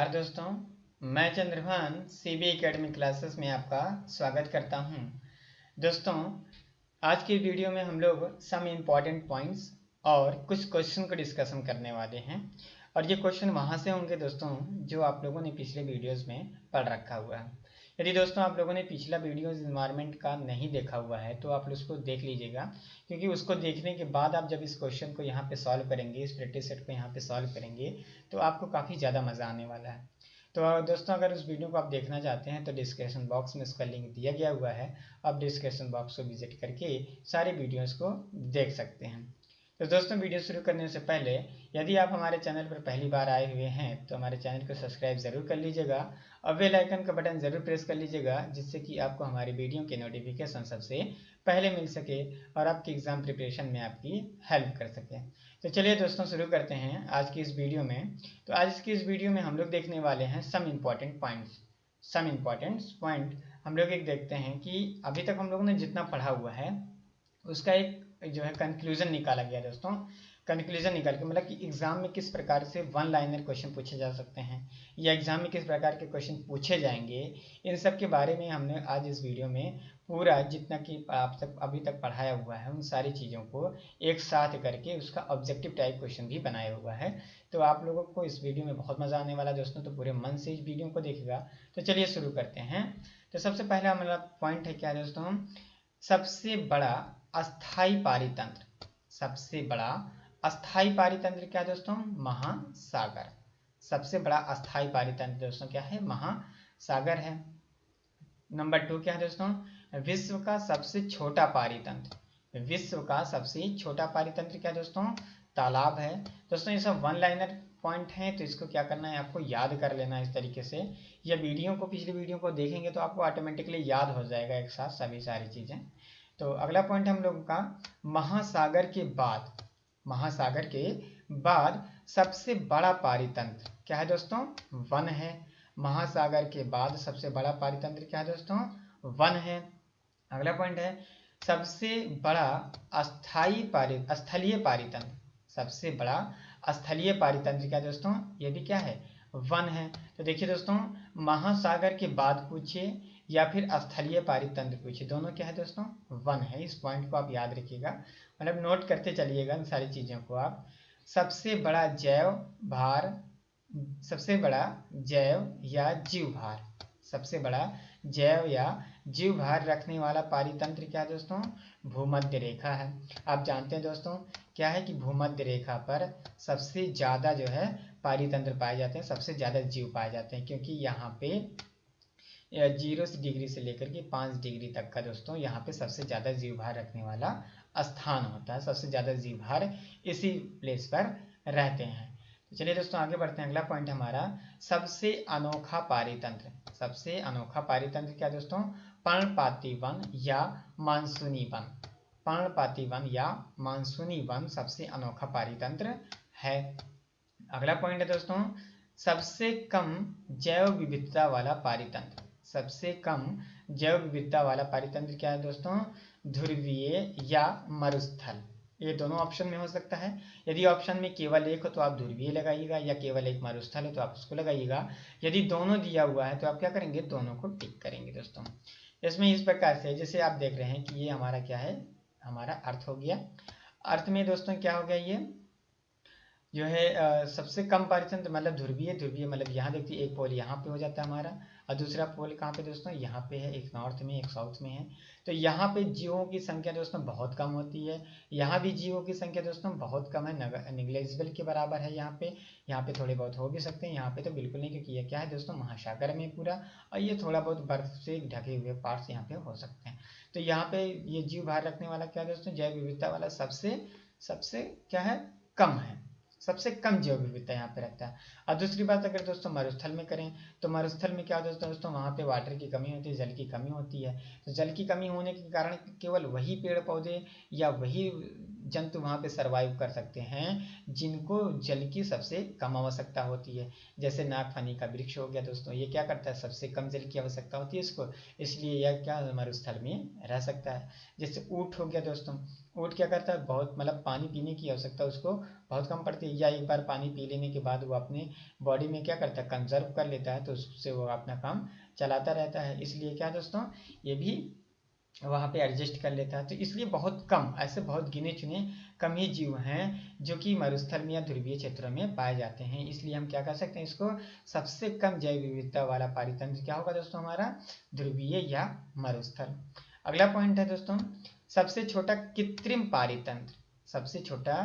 नमस्कार दोस्तों, मैं चंद्रभान सीबी एकेडमी क्लासेस में आपका स्वागत करता हूं। दोस्तों, आज की वीडियो में हम लोग सम इम्पॉर्टेंट पॉइंट्स और कुछ क्वेश्चन को डिस्कशन करने वाले हैं। और ये क्वेश्चन वहां से होंगे दोस्तों जो आप लोगों ने पिछले वीडियोस में पढ़ रखा हुआ है। यदि दोस्तों आप लोगों ने पिछला वीडियो इन्वायरमेंट का नहीं देखा हुआ है तो आप उसको देख लीजिएगा, क्योंकि उसको देखने के बाद आप जब इस क्वेश्चन को यहाँ पे सॉल्व करेंगे, इस प्रैक्टिस सेट को यहाँ पे सॉल्व करेंगे तो आपको काफ़ी ज़्यादा मज़ा आने वाला है। तो दोस्तों, अगर उस वीडियो को आप देखना चाहते हैं तो डिस्क्रिप्शन बॉक्स में उसका लिंक दिया गया हुआ है। आप डिस्क्रिप्शन बॉक्स को विजिट करके सारे वीडियोज़ को देख सकते हैं। तो दोस्तों, वीडियो शुरू करने से पहले यदि आप हमारे चैनल पर पहली बार आए हुए हैं तो हमारे चैनल को सब्सक्राइब ज़रूर कर लीजिएगा और बेल आइकन का बटन ज़रूर प्रेस कर लीजिएगा, जिससे कि आपको हमारी वीडियो के नोटिफिकेशन सबसे पहले मिल सके और आपकी एग्ज़ाम प्रिपरेशन में आपकी हेल्प कर सके। तो चलिए दोस्तों, शुरू करते हैं आज की इस वीडियो में। तो आज की इस वीडियो में हम लोग देखने वाले हैं सम इम्पॉर्टेंट पॉइंट हम लोग एक देखते हैं कि अभी तक हम लोगों ने जितना पढ़ा हुआ है उसका एक जो है कंक्लूजन निकाला गया दोस्तों। कंक्लूजन निकाल के मतलब कि एग्जाम में किस प्रकार से वन लाइनर क्वेश्चन पूछे जा सकते हैं या एग्जाम में किस प्रकार के क्वेश्चन पूछे जाएंगे, इन सब के बारे में हमने आज इस वीडियो में पूरा जितना कि आप तक अभी तक पढ़ाया हुआ है उन सारी चीज़ों को एक साथ करके उसका ऑब्जेक्टिव टाइप क्वेश्चन भी बनाया हुआ है। तो आप लोगों को इस वीडियो में बहुत मज़ा आने वाला है दोस्तों, तो पूरे मन से इस वीडियो को देखिएगा। तो चलिए शुरू करते हैं। तो सबसे पहला हमारा पॉइंट है क्या दोस्तों, सबसे बड़ा अस्थाई पारितंत्र। सबसे बड़ा अस्थाई पारितंत्र क्या दोस्तों, महासागर। सबसे बड़ा अस्थाई पारितंत्र दोस्तों क्या है, महासागर है। नंबर 2 क्या है दोस्तों, विश्व का सबसे छोटा पारितंत्र। विश्व का सबसे छोटा पारितंत्र क्या दोस्तों, तालाब है। दोस्तों ये सब वन लाइनर पॉइंट हैं, तो इसको क्या करना है, आपको याद कर लेना है इस तरीके से। या वीडियो को पिछली वीडियो को देखेंगे तो आपको ऑटोमेटिकली याद हो जाएगा एक साथ सभी सारी चीज़ें। तो अगला पॉइंट हम लोगों का, महासागर के बाद सबसे बड़ा पारितंत्र क्या है दोस्तों, वन है। महासागर के बाद सबसे बड़ा पारितंत्र क्या है दोस्तों, वन है। अगला पॉइंट है, सबसे बड़ा स्थलीय पारितंत्र। सबसे बड़ा स्थलीय पारितंत्र क्या दोस्तों, ये भी क्या है, वन है। तो देखिए दोस्तों, महासागर के बाद पूछिए या फिर स्थलीय पारितंत्र पूछिए, दोनों क्या है दोस्तों, वन है। इस पॉइंट को आप याद रखिएगा, मतलब नोट करते चलिएगा इन सारी चीज़ों को आप। सबसे बड़ा जैव या जीव भार, सबसे बड़ा जैव या जीव भार रखने वाला पारितंत्र क्या है दोस्तों, भूमध्य रेखा है। आप जानते हैं दोस्तों क्या है कि भूमध्य रेखा पर सबसे ज़्यादा जो है पारितंत्र पाए जाते हैं, सबसे ज़्यादा जीव पाए जाते हैं, क्योंकि यहाँ पे 0 डिग्री से लेकर के 5 डिग्री तक का दोस्तों यहाँ पे सबसे ज़्यादा जीव भार रखने वाला स्थान होता है। सबसे ज़्यादा जीव भार इसी प्लेस पर रहते हैं। तो चलिए दोस्तों आगे बढ़ते हैं। अगला पॉइंट हमारा, सबसे अनोखा पारितंत्र। सबसे अनोखा पारितंत्र क्या दोस्तों, पर्णपाती वन या मानसूनी वन। पर्णपाती वन या मानसूनी वन सबसे अनोखा पारितंत्र है। अगला पॉइंट है दोस्तों, सबसे कम जैव विविधता वाला पारितंत्र। सबसे कम जैव विविधता वाला पारितंत्र क्या है दोस्तों, ध्रुवीय या मरुस्थल। ये दोनों ऑप्शन में हो सकता है। यदि ऑप्शन में केवल एक हो तो आप ध्रुवीय लगाइएगा, या केवल एक मरुस्थल है तो आप उसको लगाइएगा। यदि दोनों दिया हुआ है तो आप क्या करेंगे, दोनों को टिक करेंगे दोस्तों। इसमें इस प्रकार से जैसे आप देख रहे हैं कि ये हमारा क्या है, हमारा अर्थ हो गया। अर्थ में दोस्तों क्या हो गया, ये जो है सबसे कम पारितंत्र मतलब ध्रुवीय मतलब यहाँ देखिए एक पोल यहाँ पे हो जाता है हमारा, और दूसरा पोल कहाँ पे दोस्तों, यहाँ पे है, एक नॉर्थ में एक साउथ में है। तो यहाँ पे जीवों की संख्या दोस्तों बहुत कम होती है। यहाँ भी जीवों की संख्या दोस्तों बहुत कम है, निग्लेजिबल के बराबर है। यहाँ पे थोड़े बहुत हो भी सकते हैं, यहाँ पे तो बिल्कुल नहीं, क्योंकि ये क्या है दोस्तों, महासागर में पूरा, और ये थोड़ा बहुत बर्फ से ढके हुए पार्ट्स यहाँ पे हो सकते हैं। तो यहाँ पे ये जीव भार रखने वाला क्या दोस्तों, जैव विविधता वाला सबसे क्या है, कम है। सबसे कम जैव विविधता यहाँ पे रहता है। और दूसरी बात अगर दोस्तों मरुस्थल में करें तो मरुस्थल में क्या दोस्तों वहाँ पे वाटर की कमी होती है, जल की कमी होती है। तो जल की कमी होने के कारण केवल वही पेड़ पौधे या वही जंतु वहाँ पे सरवाइव कर सकते हैं जिनको जल की सबसे कम आवश्यकता होती है। जैसे नागफनी का वृक्ष हो गया दोस्तों, ये क्या करता है, सबसे कम जल की आवश्यकता होती है इसको, इसलिए यह क्या मरुस्थल में रह सकता है। जैसे ऊँट हो गया दोस्तों, ऊँट क्या करता है, बहुत मतलब पानी पीने की आवश्यकता उसको बहुत कम पड़ती है, या एक बार पानी पी लेने के बाद वो अपने बॉडी में क्या करता है, कंजर्व कर लेता है, तो उससे वो अपना काम चलाता रहता है। इसलिए क्या दोस्तों, ये भी वहाँ पे एडजस्ट कर लेता है। तो इसलिए बहुत कम, ऐसे बहुत गिने चुने कम ही जीव हैं जो कि मरुस्थल में या ध्रुवीय क्षेत्रों में पाए जाते हैं। इसलिए हम क्या कर सकते हैं, इसको सबसे कम जैव विविधता वाला पारितंत्र क्या होगा दोस्तों, हमारा ध्रुवीय या मरुस्थल। अगला पॉइंट है दोस्तों, सबसे छोटा कृत्रिम पारितंत्र। सबसे छोटा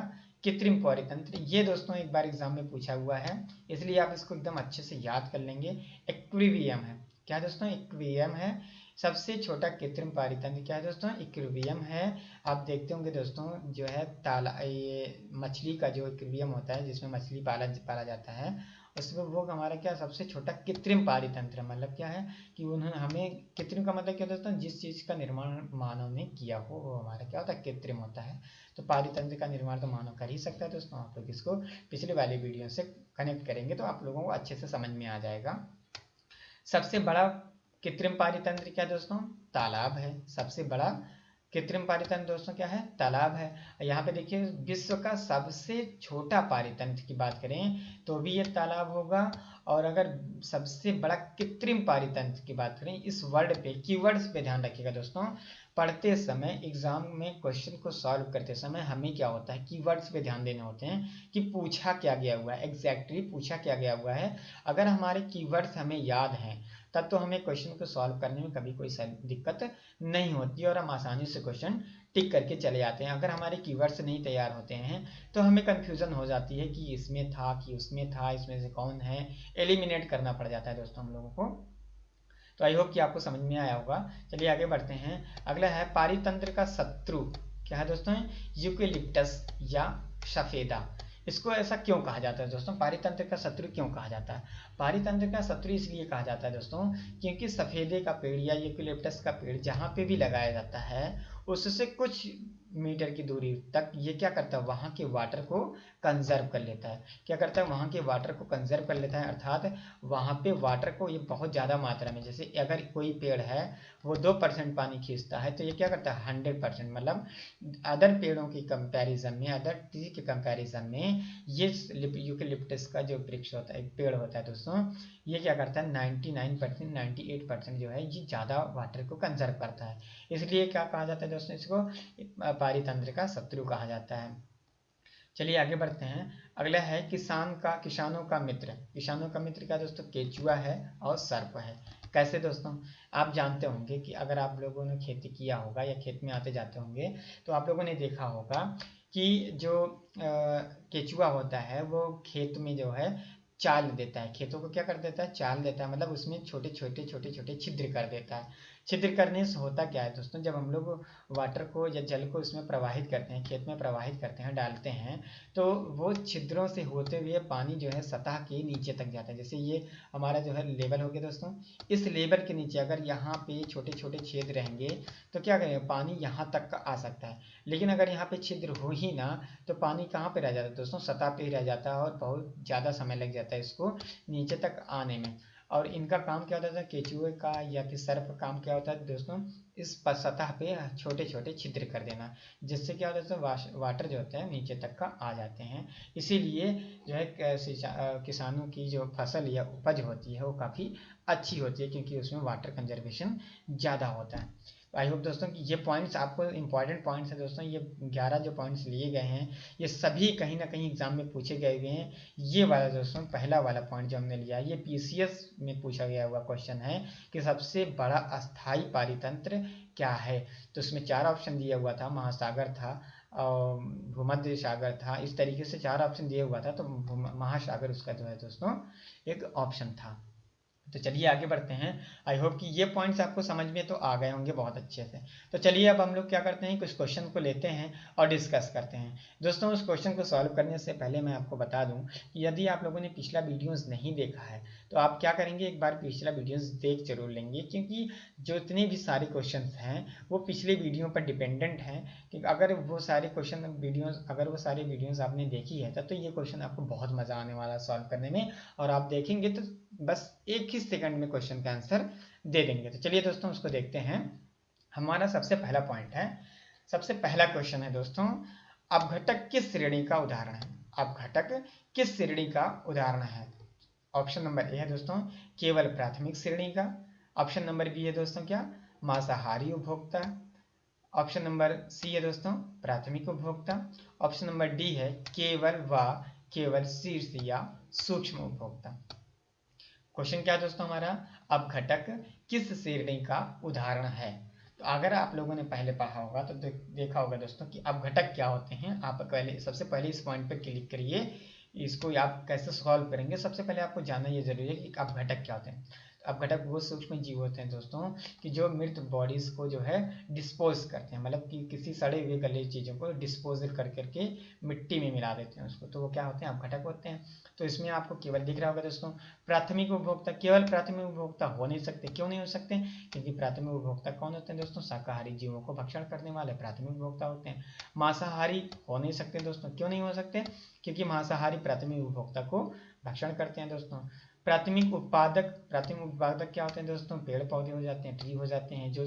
कृत्रिम पारितंत्र, ये दोस्तों एक बार एग्जाम में पूछा हुआ है, इसलिए आप इसको एकदम अच्छे से याद कर लेंगे। एक्विलिब्रियम है। क्या दोस्तों, एक्विलिब्रियम है। सबसे छोटा कृत्रिम पारितंत्र क्या है दोस्तों, इक्विलिब्रियम है। आप देखते होंगे दोस्तों, जो है ये मछली का जो इक्विलिब्रियम होता है, जिसमें मछली पाला जाता है, उसमें वो हमारा क्या सबसे छोटा कृत्रिम पारितंत्र, मतलब क्या है कि उन्होंने हमें, कृत्रिम का मतलब क्या दोस्तों, जिस चीज़ का निर्माण मानव ने किया हो वो हमारा क्या होता है, कृत्रिम होता है। तो पारितंत्र का निर्माण तो मानव कर ही सकता है दोस्तों। आप लोग इसको पिछले वाले वीडियो से कनेक्ट करेंगे तो आप लोगों को अच्छे से समझ में आ जाएगा। सबसे बड़ा कृत्रिम पारितंत्र क्या दोस्तों, तालाब है। सबसे बड़ा कृत्रिम पारितंत्र दोस्तों क्या है, तालाब है। यहाँ पे देखिए, विश्व का सबसे छोटा पारितंत्र की बात करें तो भी ये तालाब होगा। और अगर सबसे बड़ा कृत्रिम पारितंत्र की बात करें, इस वर्ड पे, कीवर्ड्स पे ध्यान रखिएगा दोस्तों। पढ़ते समय एग्जाम में क्वेश्चन को सॉल्व करते समय हमें क्या होता है, कीवर्ड्स पे ध्यान देने होते हैं कि पूछा क्या गया हुआ है, एग्जैक्टली पूछा क्या गया हुआ है। अगर हमारे कीवर्ड्स हमें याद हैं तब तो हमें क्वेश्चन को सॉल्व करने में कभी कोई दिक्कत नहीं होती और हम आसानी से क्वेश्चन टिक करके चले जाते हैं। अगर हमारे कीवर्ड्स नहीं तैयार होते हैं तो हमें कंफ्यूजन हो जाती है कि इसमें था कि उसमें था, इसमें से कौन है, एलिमिनेट करना पड़ जाता है दोस्तों हम लोगों को। तो आई होप कि आपको समझ में आया होगा। चलिए आगे बढ़ते हैं। अगला है पारितंत्र का शत्रु। क्या है दोस्तों, यूकेलिप्टस या सफेदा। इसको ऐसा क्यों कहा जाता है दोस्तों, पारितंत्र का शत्रु क्यों कहा जाता है? पारितंत्र का शत्रु इसलिए कहा जाता है दोस्तों क्योंकि सफेदे का पेड़ या यूकेलिप्टस का पेड़ जहाँ पे भी लगाया जाता है उससे कुछ मीटर की दूरी तक ये क्या करता है, वहाँ के वाटर को कंजर्व कर लेता है। क्या करता है, वहाँ के वाटर को कंजर्व कर लेता है, अर्थात वहाँ पे वाटर को ये बहुत ज़्यादा मात्रा में, जैसे अगर कोई पेड़ है वो 2% पानी खींचता है तो ये क्या करता है 100%, मतलब अदर पेड़ों की कंपैरिजन में, अदर ट्री के कंपैरिजन में ये यूकेलिप्टस का जो वृक्ष होता है, पेड़ होता है दोस्तों, ये क्या करता है 99%, 98% जो है ये ज़्यादा वाटर को कंजर्व करता है। इसलिए क्या कहा जाता है दोस्तों, इसको पारितंत्र का शत्रु कहा जाता है। चलिए आगे बढ़ते हैं। अगला है किसानों का मित्र। किसानों का मित्र क्या दोस्तों, केचुआ है और सर्प है। कैसे दोस्तों, आप जानते होंगे कि अगर आप लोगों ने खेती किया होगा या खेत में आते जाते होंगे तो आप लोगों ने देखा होगा कि जो केचुआ होता है वो खेत में जो है चाल देता है, खेतों को क्या कर देता है, चाल देता है, मतलब उसमें छोटे छोटे छिद्र कर देता है। छिद्र करने से होता क्या है दोस्तों, जब हम लोग वाटर को या जल को उसमें प्रवाहित करते हैं, खेत में प्रवाहित करते हैं, डालते हैं, तो वो छिद्रों से होते हुए पानी जो है सतह के नीचे तक जाता है। जैसे ये हमारा जो है लेवल हो गया दोस्तों, इस लेवल के नीचे अगर यहाँ पे छोटे छोटे छेद रहेंगे तो क्या करेंगे, पानी यहाँ तक का आ सकता है। लेकिन अगर यहाँ पे छिद्र हो ही ना तो पानी कहाँ पे रह जाता है दोस्तों, सतह पे ही रह जाता है और बहुत ज़्यादा समय लग जाता है इसको नीचे तक आने में। और इनका काम क्या होता है, केचुए का या फिर सर्प का काम क्या होता है दोस्तों, इस सतह पे छोटे छोटे छिद्र कर देना, जिससे क्या होता है वाटर जो होता है नीचे तक का आ जाते हैं। इसीलिए जो है किसानों की जो फसल या उपज होती है वो काफ़ी अच्छी होती है क्योंकि उसमें वाटर कंजर्वेशन ज़्यादा होता है। आई होप दोस्तों कि ये पॉइंट्स आपको इंपॉर्टेंट पॉइंट्स है दोस्तों। ये 11 जो पॉइंट्स लिए गए हैं ये सभी कहीं ना कहीं एग्जाम में पूछे गए हुए हैं। ये वाला दोस्तों पहला वाला पॉइंट जो हमने लिया ये पीसीएस में पूछा गया हुआ क्वेश्चन है कि सबसे बड़ा अस्थाई पारितंत्र क्या है। तो उसमें 4 ऑप्शन दिया हुआ था, महासागर था और भूमध्य सागर था, इस तरीके से 4 ऑप्शन दिया हुआ था, तो महासागर उसका जो है दोस्तों एक ऑप्शन था। तो चलिए आगे बढ़ते हैं। आई होप कि ये पॉइंट्स आपको समझ में तो आ गए होंगे बहुत अच्छे से। तो चलिए अब हम लोग क्या करते हैं, कुछ क्वेश्चन को लेते हैं और डिस्कस करते हैं। दोस्तों उस क्वेश्चन को सॉल्व करने से पहले मैं आपको बता दूं कि यदि आप लोगों ने पिछला वीडियोस नहीं देखा है तो आप क्या करेंगे, एक बार पिछला वीडियोस देख जरूर लेंगे, क्योंकि जो इतने भी सारे क्वेश्चन हैं वो पिछले वीडियो पर डिपेंडेंट हैं। कि अगर वो सारे वीडियोज़ आपने देखी है तब तो ये क्वेश्चन आपको बहुत मज़ा आने वाला है सॉल्व करने में, और आप देखेंगे तो बस एक ही सेकंड में क्वेश्चन का आंसर दे देंगे। तो चलिए दोस्तों उसको देखते हैं। हमारा सबसे पहला पॉइंट है सबसे पहला क्वेश्चन है दोस्तों, अपघटक किस श्रेणी का उदाहरण है? अपघटक किस श्रेणी का उदाहरण है? ऑप्शन नंबर ए है दोस्तों केवल प्राथमिक श्रेणी का। ऑप्शन नंबर बी है दोस्तों क्या, मांसाहारी उपभोक्ता। ऑप्शन नंबर सी है दोस्तों प्राथमिक उपभोक्ता। ऑप्शन नंबर डी है केवल व केवल शीर्ष या सूक्ष्म उपभोक्ता। क्वेश्चन क्या है दोस्तों हमारा, अपघटक किस श्रेणी का उदाहरण है? तो अगर आप लोगों ने पहले पढ़ा होगा तो देखा होगा दोस्तों कि अपघटक क्या होते हैं। आप पहले सबसे पहले इस पॉइंट पर क्लिक करिए, इसको आप कैसे सॉल्व करेंगे। सबसे पहले आपको जानना ये जरूरी है कि अपघटक क्या होते हैं। अपघटक वो सूक्ष्म जीव होते हैं दोस्तों कि जो मृत बॉडीज को जो है डिस्पोज करते हैं, मतलब कि किसी सड़े हुए गले चीज़ों को डिस्पोजल कर करके मिट्टी में मिला देते हैं उसको, तो वो क्या होते हैं, अपघटक होते हैं। तो इसमें आपको केवल दिख रहा होगा दोस्तों प्राथमिक उपभोक्ता। केवल प्राथमिक उपभोक्ता हो नहीं सकते, क्यों नहीं हो सकते, क्योंकि प्राथमिक उपभोक्ता कौन होते हैं दोस्तों, शाकाहारी जीवों को भक्षण करने वाले प्राथमिक उपभोक्ता होते हैं। मांसाहारी हो नहीं सकते दोस्तों, क्यों नहीं हो सकते, क्योंकि मांसाहारी प्राथमिक उपभोक्ता को भक्षण करते हैं दोस्तों। प्राथमिक उत्पादक क्या होते हैं दोस्तों, पेड़ पौधे हो जाते हैं, ट्री हो जाते हैं, जो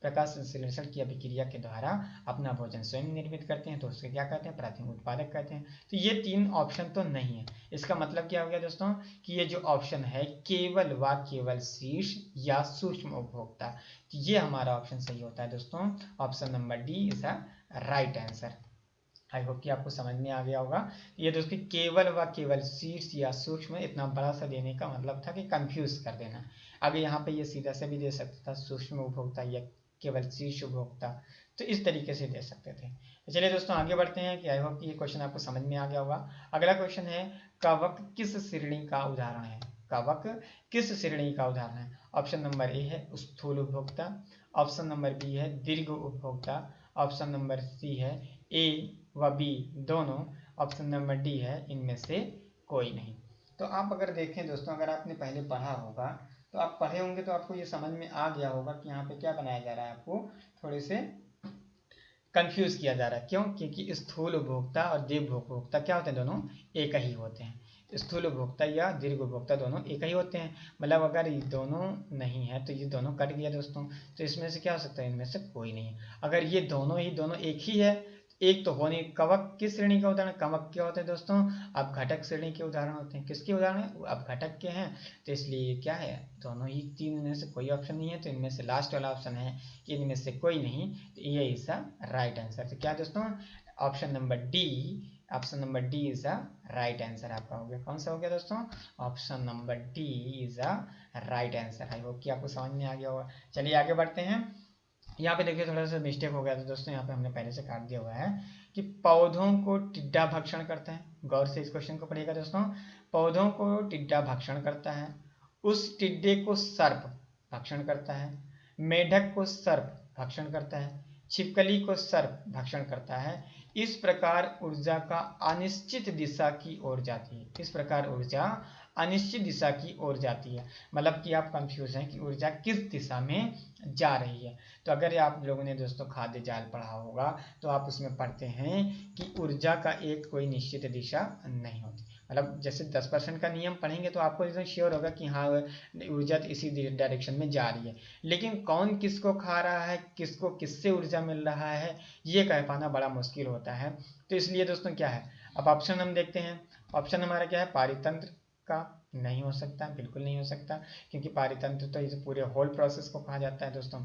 प्रकाश संश्लेषण की अभिक्रिया के द्वारा अपना भोजन स्वयं निर्मित करते हैं, तो उसके क्या कहते हैं, प्राथमिक उत्पादक कहते हैं। तो ये तीन ऑप्शन तो नहीं है। इसका मतलब क्या हो गया दोस्तों कि ये जो ऑप्शन है केवल व केवल शीर्ष या सूक्ष्म उपभोक्ता, तो ये हमारा ऑप्शन सही होता है दोस्तों। Option number D is the right answer. I hope कि आपको समझ में आ गया होगा। ये दोस्तों केवल व केवल शीर्ष या सूक्ष्म इतना बड़ा सा देने का मतलब था कि कंफ्यूज कर देना। आगे यहाँ पे ये सीधा से भी दे सकता था सूक्ष्म उपभोक्ता या केवल शीर्ष उपभोक्ता, तो इस तरीके से दे सकते थे। तो चलिए दोस्तों आगे बढ़ते हैं कि आई होप कि ये क्वेश्चन आपको समझ में आ गया होगा। अगला क्वेश्चन है, कवक किस श्रेणी का उदाहरण है? कवक किस श्रेणी का उदाहरण है? ऑप्शन नंबर ए है स्थूल उपभोक्ता। ऑप्शन नंबर बी है दीर्घ उपभोक्ता। ऑप्शन नंबर सी है ए व बी दोनों। ऑप्शन नंबर डी है इनमें से कोई नहीं। तो आप अगर देखें दोस्तों, अगर आपने पहले पढ़ा होगा तो आप पढ़े होंगे तो आपको ये समझ में आ गया होगा कि यहाँ पे क्या बनाया जा रहा है, आपको थोड़े से कंफ्यूज किया जा रहा है। क्यों? क्योंकि स्थूल उपभोक्ता और दीर्घ उपभोक्ता क्या होते हैं, दोनों एक ही होते हैं। स्थूल उपभोक्ता या दीर्घ उपभोक्ता दोनों एक ही होते हैं। मतलब अगर ये दोनों नहीं है तो ये दोनों कट गया दोस्तों, तो इसमें से क्या हो सकता है, इनमें से कोई नहीं है। अगर ये दोनों एक ही है, एक तो होने, कवक किस श्रेणी का उदाहरण, कवक क्या होते हैं दोस्तों, अपघटक श्रेणी के उदाहरण होते हैं। किसके उदाहरण है, अपघटक के हैं। तो इसलिए ये क्या है, दोनों ही, तीन में से कोई ऑप्शन नहीं है, तो इनमें से लास्ट वाला ऑप्शन है इनमें से कोई नहीं, तो ये इज द राइट आंसर। तो क्या दोस्तों, option number D, option number D is the right answer आपका हो गया। कौन सा हो गया दोस्तों, option number D is the right answer. I hope कि आपको समझ में आ गया होगा। चलिए आगे बढ़ते हैं। यहाँ पे देखिए थोड़ा सा मिस्टेक हो गया था दोस्तों, यहाँ पे हमने पहले से काट दिया हुआ है कि पौधों को टिड्डा भक्षण करता है। गौर से इस क्वेश्चन को पढ़िएगा दोस्तों। पौधों को टिड्डा भक्षण करता है, उस टिड्डे को सर्प भक्षण करता है, मेढक को सर्प भक्षण करता है, छिपकली को सर्प भक्षण करता है। इस प्रकार ऊर्जा का अनिश्चित दिशा की ओर जाती है। इस प्रकार ऊर्जा अनिश्चित दिशा की ओर जाती है, मतलब कि आप कंफ्यूज हैं कि ऊर्जा किस दिशा में जा रही है। तो अगर आप लोगों ने दोस्तों खाद्य जाल पढ़ा होगा तो आप उसमें पढ़ते हैं कि ऊर्जा का एक कोई निश्चित दिशा नहीं होती। मतलब जैसे 10% का नियम पढ़ेंगे तो आपको एकदम श्योर होगा कि हाँ ऊर्जा तो इसी डायरेक्शन में जा रही है, लेकिन कौन किसको खा रहा है, किसको किससे ऊर्जा मिल रहा है, ये कह पाना बड़ा मुश्किल होता है। तो इसलिए दोस्तों क्या है, अब ऑप्शन हम देखते हैं। ऑप्शन हमारा क्या है, पारितंत्र का नहीं हो सकता, बिल्कुल नहीं हो सकता, क्योंकि पारितंत्र तो इस पूरे होल प्रोसेस को कहा जाता है दोस्तों।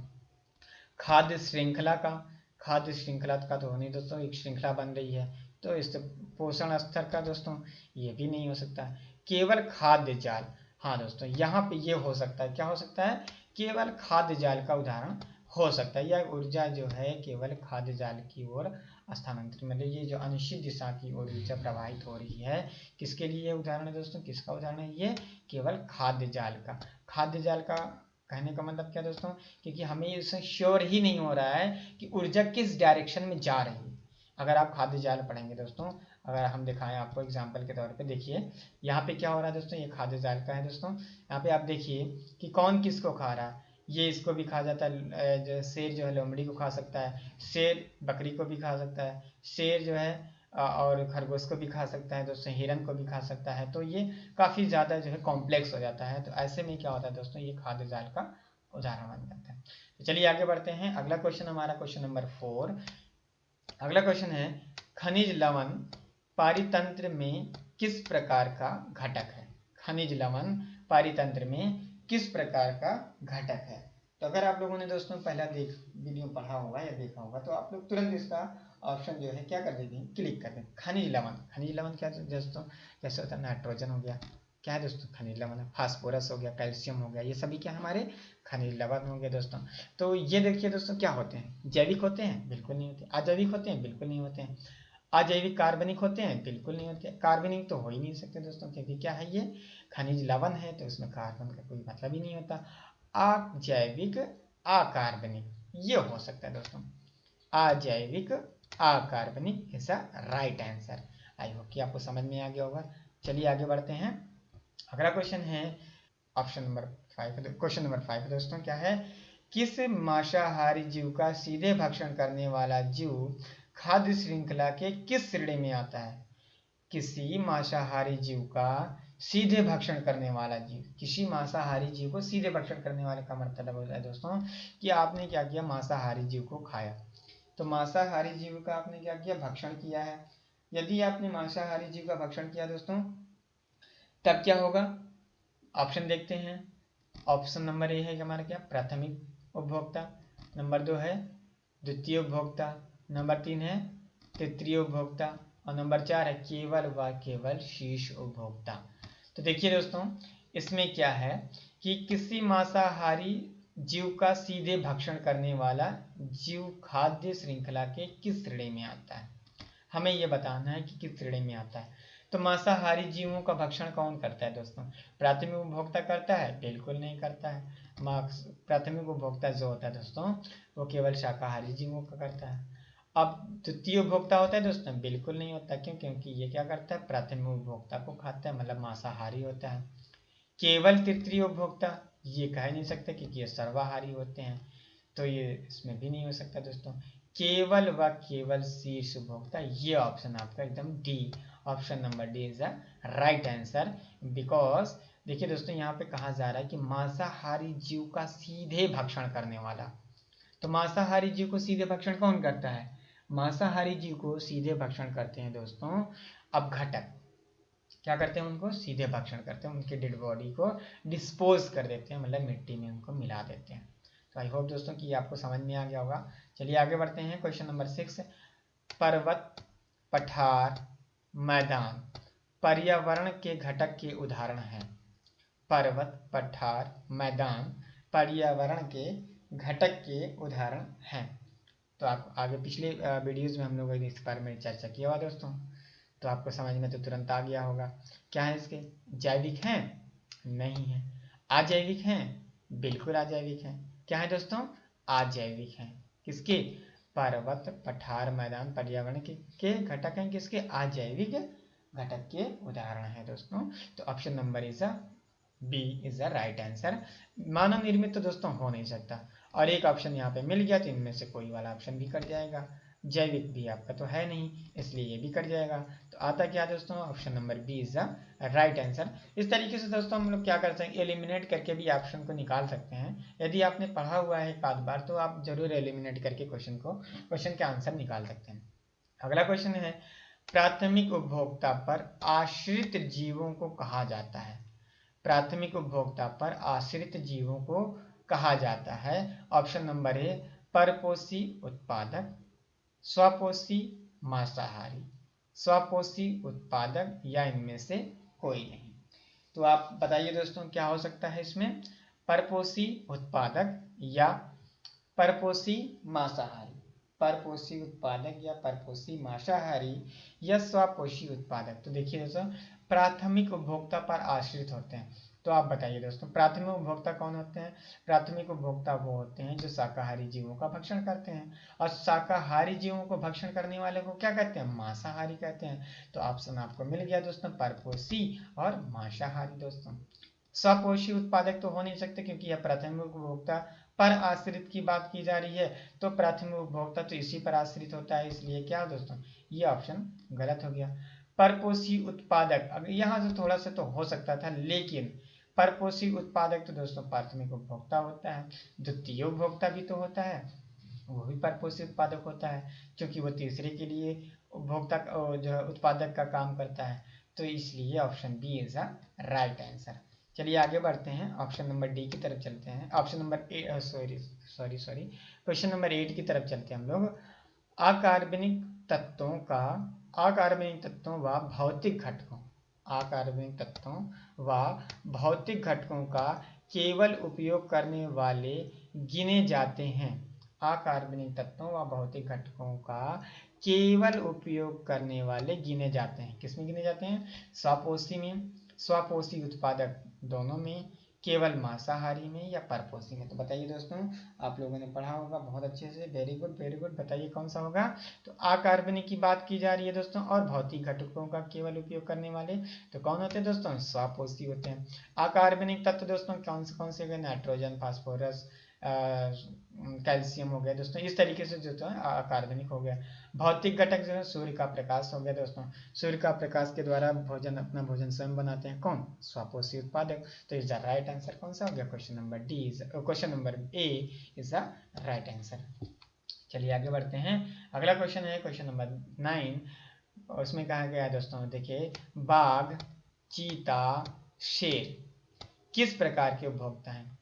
खाद्य श्रृंखला का तो नहीं दोस्तों, एक श्रृंखला बन रही है, तो इस पोषण स्तर का दोस्तों ये भी नहीं हो सकता। केवल खाद्य जाल, हाँ दोस्तों यहाँ पे ये हो सकता है, क्या हो सकता है, केवल खाद्य जाल का उदाहरण हो सकता है। यह ऊर्जा जो है केवल खाद्य जाल की ओर स्थानांतरित, मतलब ये जो अनिश्चित दिशा की ओर ऊर्जा प्रवाहित हो रही है, किसके लिए उदाहरण है दोस्तों, किसका उदाहरण है, ये केवल खाद्य जाल का। खाद्य जाल का कहने का मतलब क्या दोस्तों, क्योंकि हमें इससे श्योर ही नहीं हो रहा है कि ऊर्जा किस डायरेक्शन में जा रही है। अगर आप खाद्य जाल पढ़ेंगे दोस्तों, अगर हम दिखाएं आपको एग्जाम्पल के तौर पे, देखिए यहाँ पे क्या हो रहा है दोस्तों, ये खाद्य जाल का है दोस्तों। यहाँ पे आप देखिए कि कौन किसको खा रहा है, ये इसको भी खा जाता है, शेर जो है लोमड़ी को खा सकता है, शेर बकरी को भी खा सकता है, शेर जो है और खरगोश को भी खा सकता है दोस्तों, हिरन को भी खा सकता है। तो ये काफ़ी ज़्यादा जो है कॉम्प्लेक्स हो जाता है, तो ऐसे में क्या होता है दोस्तों, ये खाद्य जाल का उदाहरण बन जाता है। तो चलिए आगे बढ़ते हैं। अगला क्वेश्चन हमारा क्वेश्चन नंबर 4, अगला क्वेश्चन है, खनिज लवण पारितंत्र में किस प्रकार का घटक है? खनिज लवण पारितंत्र में किस प्रकार का घटक है? तो अगर आप लोगों ने दोस्तों पहला वीडियो पढ़ा होगा या देखा होगा तो आप लोग तुरंत इसका ऑप्शन जो है क्या कर देंगे, क्लिक कर दें। खनिज लवण, खनिज लवण क्या दोस्तों, कैसे होता है? नाइट्रोजन हो गया, क्या है दोस्तों? खनिज लवण है। फास्फोरस हो गया, कैल्शियम हो गया, ये सभी क्या हमारे खनिज लवण हो गए दोस्तों। तो ये देखिए दोस्तों, क्या होते हैं? जैविक होते हैं? बिल्कुल नहीं होते। अजैविक होते हैं? बिल्कुल नहीं होते हैं। अजैविक कार्बनिक होते हैं? बिल्कुल नहीं होते। कार्बनिक तो हो ही नहीं सकते दोस्तों, क्योंकि क्या है, ये खनिज लवण है तो इसमें कार्बन का कोई मतलब ही नहीं होता। अजैविक अकार्बनिक ये हो सकता है दोस्तों, अजैविक अकार्बनिक is right answer. I hope कि आपको समझ में आ गया होगा। चलिए आगे बढ़ते हैं। अगला क्वेश्चन है ऑप्शन नंबर 5, क्वेश्चन नंबर 5 दोस्तों, क्या है? किस मांसाहारी जीव का सीधे भक्षण करने वाला जीव खाद्य श्रृंखला के किस श्रेणी में आता है? किसी मांसाहारी जीव का सीधे भक्षण करने वाला जीव, किसी मांसाहारी जीव को सीधे भक्षण करने वाले का मतलब होता है दोस्तों कि आपने क्या किया, मांसाहारी जीव को खाया। तो मांसाहारी जीव का आपने क्या किया, भक्षण किया है। यदि आपने मांसाहारी जीव का भक्षण किया दोस्तों, तब क्या होगा? ऑप्शन देखते हैं। ऑप्शन नंबर ए है हमारा क्या, प्राथमिक उपभोक्ता। नंबर 2 है द्वितीय उपभोक्ता। नंबर 3 है तृतीय उपभोक्ता। और नंबर 4 है केवल व केवल शीर्ष उपभोक्ता। तो देखिए दोस्तों, इसमें क्या है कि किसी मांसाहारी जीव का सीधे भक्षण करने वाला जीव खाद्य श्रृंखला के किस श्रेणी में आता है, हमें यह बताना है कि किस श्रेणी में आता है। तो मांसाहारी जीवों का भक्षण कौन करता है दोस्तों? प्राथमिक उपभोक्ता करता है? बिल्कुल नहीं करता है। प्राथमिक उपभोक्ता जो होता है दोस्तों, वो केवल शाकाहारी जीवों का करता है। अब द्वितीय उपभोक्ता होता है दोस्तों? बिल्कुल नहीं होता। क्यों? क्योंकि ये क्या करता है, प्राथमिक उपभोक्ता को खाता है, मतलब मांसाहारी होता है। केवल तृतीय उपभोक्ता, ये कह नहीं सकते क्योंकि ये सर्वाहारी होते हैं, तो ये इसमें भी नहीं हो सकता दोस्तों। केवल व केवल शीर्ष उपभोक्ता, ये ऑप्शन आपका एकदम D, option number D is the right answer. Because देखिए दोस्तों, यहाँ पे कहा जा रहा है कि मांसाहारी जीव का सीधे भक्षण करने वाला। तो मांसाहारी जीव को सीधे भक्षण कौन करता है? मांसाहारी जीव को सीधे भक्षण करते हैं दोस्तों अपघटक। क्या करते हैं? उनको सीधे भक्षण करते हैं, उनके डेड बॉडी को डिस्पोज कर देते हैं, मतलब मिट्टी में उनको मिला देते हैं। तो आई होप दोस्तों कि आपको समझ में आ गया होगा। चलिए आगे बढ़ते हैं। क्वेश्चन नंबर 6, पर्वत, पठार, मैदान पर्यावरण के घटक के उदाहरण हैं। पर्वत, पठार, मैदान पर्यावरण के घटक के उदाहरण हैं। तो आप आगे पिछले वीडियोज में हम लोगों ने इस बारे में चर्चा किया हुआ दोस्तों, तो आपको समझ में तो तुरंत आ गया होगा। क्या है इसके? जैविक हैं? नहीं है। अजैविक हैं? बिल्कुल अजैविक हैं। क्या है दोस्तों? अजैविक हैं। किसके? पर्वत, पठार, मैदान पर्यावरण के घटक हैं। किसके? अजैविक घटक के उदाहरण हैं दोस्तों। तो option number is B is the right answer. मानव निर्मित तो दोस्तों हो नहीं सकता, और एक ऑप्शन यहाँ पे मिल गया तो इनमें से कोई वाला ऑप्शन भी कट जाएगा। जैविक भी आपका तो है नहीं, इसलिए ये भी कट जाएगा। तो आता क्या दोस्तों? Option number B is the right answer. इस तरीके से दोस्तों हम लोग क्या कर सकते हैं, एलिमिनेट करके भी ऑप्शन को निकाल सकते हैं। यदि आपने पढ़ा हुआ है एक आध बार तो आप जरूर एलिमिनेट करके क्वेश्चन के आंसर निकाल सकते हैं। अगला क्वेश्चन है, प्राथमिक उपभोक्ता पर आश्रित जीवों को कहा जाता है। प्राथमिक उपभोक्ता पर आश्रित जीवों को कहा जाता है। ऑप्शन नंबर ए परपोषी उत्पादक, स्वपोषी मांसाहारी, स्वपोषी उत्पादक, या इनमें से कोई नहीं। तो आप बताइए दोस्तों क्या हो सकता है इसमें? परपोषी उत्पादक या परपोषी मांसाहारी, परपोषी उत्पादक या परपोषी मांसाहारी या स्वपोषी उत्पादक। तो देखिए दोस्तों, प्राथमिक उपभोक्ता पर आश्रित होते हैं। तो आप बताइए दोस्तों, प्राथमिक उपभोक्ता कौन होते हैं? प्राथमिक उपभोक्ता वो होते हैं जो शाकाहारी जीवों का भक्षण करते हैं, और शाकाहारी जीवों को भक्षण करने वाले को क्या कहते हैं? मांसाहारी कहते हैं। तो ऑप्शन आपको मिल गया दोस्तों, परपोषी और मांसाहारी दोस्तों। स्वपोषी उत्पादक तो हो नहीं सकते क्योंकि यह प्राथमिक उपभोक्ता पर आश्रित की बात की जा रही है, तो प्राथमिक उपभोक्ता तो इसी पर आश्रित होता है, इसलिए क्या दोस्तों, ये ऑप्शन गलत हो गया। परपोषी उत्पादक, अब यहाँ से थोड़ा सा तो हो सकता था, लेकिन परपोषी उत्पादक तो दोस्तों प्राथमिक उपभोक्ता होता है, द्वितीय उपभोक्ता भी तो होता है, वो भी परपोषी उत्पादक होता है, क्योंकि वो तीसरे के लिए उपभोक्ता जो है उत्पादक का काम करता है। तो इसलिए option B is a right answer. चलिए आगे बढ़ते हैं, ऑप्शन नंबर डी की तरफ चलते हैं। Option number sorry question number 8 की तरफ चलते हैं हम लोग। अकार्बनिक तत्वों का अकार्बनिक तत्वों व भौतिक घटकों अकार्बनिक तत्वों व भौतिक घटकों का केवल उपयोग करने वाले गिने जाते हैं। अकार्बनिक तत्वों व भौतिक घटकों का केवल उपयोग करने वाले गिने जाते हैं। किसमें गिने जाते हैं? स्वपोषी में, स्वपोषी उत्पादक दोनों में, केवल मांसाहारी में या परपोषी में। तो बताइए दोस्तों, आप लोगों ने पढ़ा होगा बहुत अच्छे से। Very good very good. बताइए कौन सा होगा? तो अकार्बनिक की बात की जा रही है दोस्तों, और भौतिक घटकों का केवल उपयोग करने वाले तो कौन होते हैं दोस्तों? स्वपोषी होते हैं। अकार्बनिक तत्व दोस्तों कौन से हो गए? नाइट्रोजन, फास्फोरस, कैल्शियम हो गया दोस्तों, इस तरीके से जो है अकार्बनिक हो गया। भौतिक घटक जो है सूर्य का प्रकाश हो गया दोस्तों, सूर्य का प्रकाश के द्वारा अपना भोजन स्वयं बनाते हैं। कौन? स्वपोषी उत्पादक। तो इज द राइट आंसर कौन सा हो गया? Question number A is the right answer. चलिए आगे बढ़ते हैं। अगला क्वेश्चन है क्वेश्चन नंबर 9। उसमें कहा गया है दोस्तों, देखिए, बाघ, चीता, शेर किस प्रकार के उपभोक्ता हैं?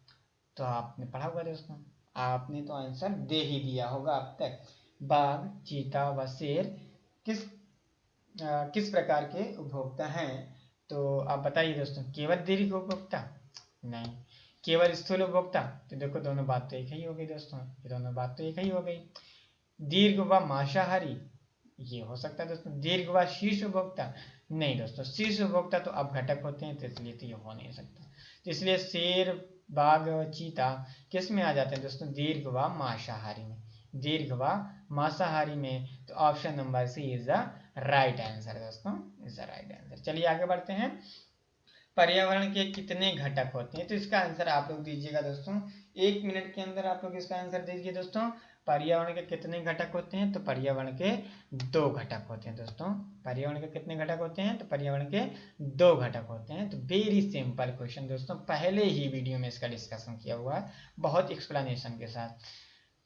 तो आपने पढ़ा होगा दोस्तों, आपने तो आंसर दे ही दिया होगा अब तक। बाघ, चीता व शेर किस प्रकार के उपभोक्ता हैं? तो आप बताइए दोस्तों। केवल दीर्घ उपभोक्ता? नहीं। केवल स्थूल उपभोक्ता? तो देखो दोनों बात तो एक ही हो गई दोस्तों, ये दोनों बात तो एक ही हो गई। दीर्घ व मांसाहारी, ये हो सकता है दोस्तों। दीर्घ व शीर्ष उपभोक्ता? नहीं दोस्तों, शीर्ष उपभोक्ता तो अब घटक होते हैं, तो इसलिए तो ये हो नहीं सकता। तो इसलिए शेर, बाघ और चीता किस में आ जाते हैं दोस्तों? दीर्घ व मांसाहारी में। दीर्घ व मांसाहारी में। तो option number C is the right answer दोस्तों, इज द राइट आंसर। चलिए आगे बढ़ते हैं। पर्यावरण के कितने घटक होते हैं? तो इसका आंसर आप लोग दीजिएगा दोस्तों, 1 मिनट के अंदर आप लोग इसका आंसर दीजिए दोस्तों। पर्यावरण के कितने घटक होते हैं? तो पर्यावरण के 2 घटक होते हैं दोस्तों। पर्यावरण के कितने घटक होते हैं? तो पर्यावरण के 2 घटक होते हैं। तो वेरी सिंपल क्वेश्चन दोस्तों, पहले ही वीडियो में इसका डिस्कशन किया हुआ है बहुत एक्सप्लेनेशन के साथ।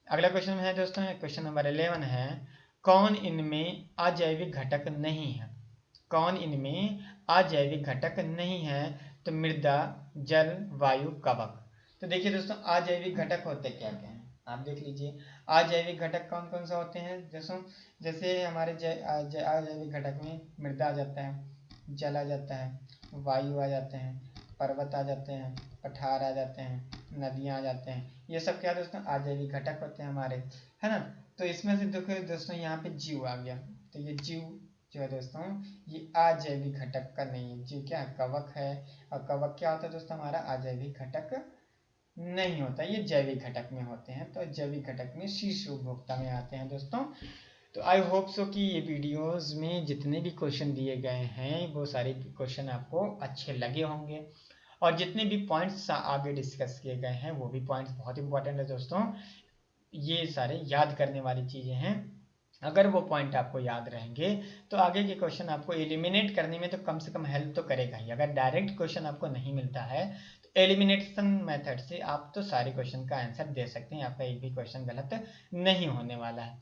अगला क्वेश्चन है दोस्तों, क्वेश्चन नंबर 11 है, कौन इनमें अजैविक घटक नहीं है? कौन इनमें अजैविक घटक नहीं है? तो मृदा, जल, वायु, कवक। तो देखिए दोस्तों, अजैविक घटक होते क्या क्या हैं, आप देख लीजिए। अजैविक घटक कौन कौन सा होते हैं? जैसे हमारे अजैविक घटक में मृदा आ जाता है, जल आ जाता है, वायु आ जाते हैं, पर्वत आ जाते हैं, पठार आ जाते हैं, नदियाँ आ जाते हैं। ये सब क्या दोस्तों? अजैविक घटक होते हैं हमारे, है ना। तो इसमें से देखो दोस्तों, यहाँ पे जीव आ गया। तो ये जीव जो है दोस्तों, ये अजैविक घटक का नहीं है। जीव क्या है? कवक है। और कवक क्या होता है दोस्तों? हमारा अजैविक घटक नहीं होता, ये जैविक घटक में होते हैं। तो जैविक घटक में शीर्ष उपभोक्ता में आते हैं दोस्तों। तो आई होप सो कि ये वीडियोस में जितने भी क्वेश्चन दिए गए हैं वो सारे क्वेश्चन आपको अच्छे लगे होंगे, और जितने भी पॉइंट्स आगे डिस्कस किए गए हैं वो भी पॉइंट्स बहुत इंपॉर्टेंट है दोस्तों। ये सारे याद करने वाली चीज़ें हैं। अगर वो पॉइंट आपको याद रहेंगे तो आगे के क्वेश्चन आपको एलिमिनेट करने में तो कम से कम हेल्प तो करेगा ही। अगर डायरेक्ट क्वेश्चन आपको नहीं मिलता है तो एलिमिनेशन मेथड से आप तो सारे क्वेश्चन का आंसर दे सकते हैं, आपका एक भी क्वेश्चन गलत नहीं होने वाला है।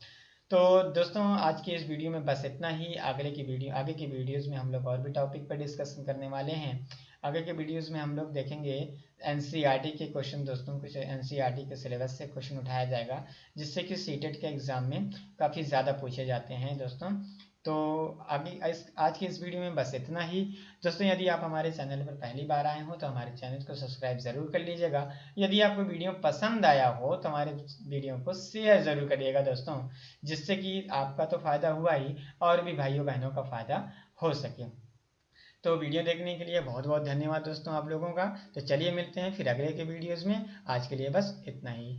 तो दोस्तों आज की इस वीडियो में बस इतना ही। आगे की वीडियोस में हम लोग और भी टॉपिक पर डिस्कशन करने वाले हैं। आगे के वीडियोस में हम लोग देखेंगे एनसीईआरटी के क्वेश्चन दोस्तों, कुछ एनसीईआरटी के सिलेबस से क्वेश्चन उठाया जाएगा, जिससे कि सीटेट के एग्ज़ाम में काफ़ी ज़्यादा पूछे जाते हैं दोस्तों। तो आज की इस वीडियो में बस इतना ही दोस्तों। यदि आप हमारे चैनल पर पहली बार आए हो तो हमारे चैनल को सब्सक्राइब ज़रूर कर लीजिएगा। यदि आपको वीडियो पसंद आया हो तो हमारे वीडियो को शेयर ज़रूर करिएगा दोस्तों, जिससे कि आपका तो फ़ायदा हुआ ही और भी भाइयों बहनों का फ़ायदा हो सके। तो वीडियो देखने के लिए बहुत बहुत धन्यवाद दोस्तों आप लोगों का। तो चलिए मिलते हैं फिर अगले के वीडियोज़ में। आज के लिए बस इतना ही।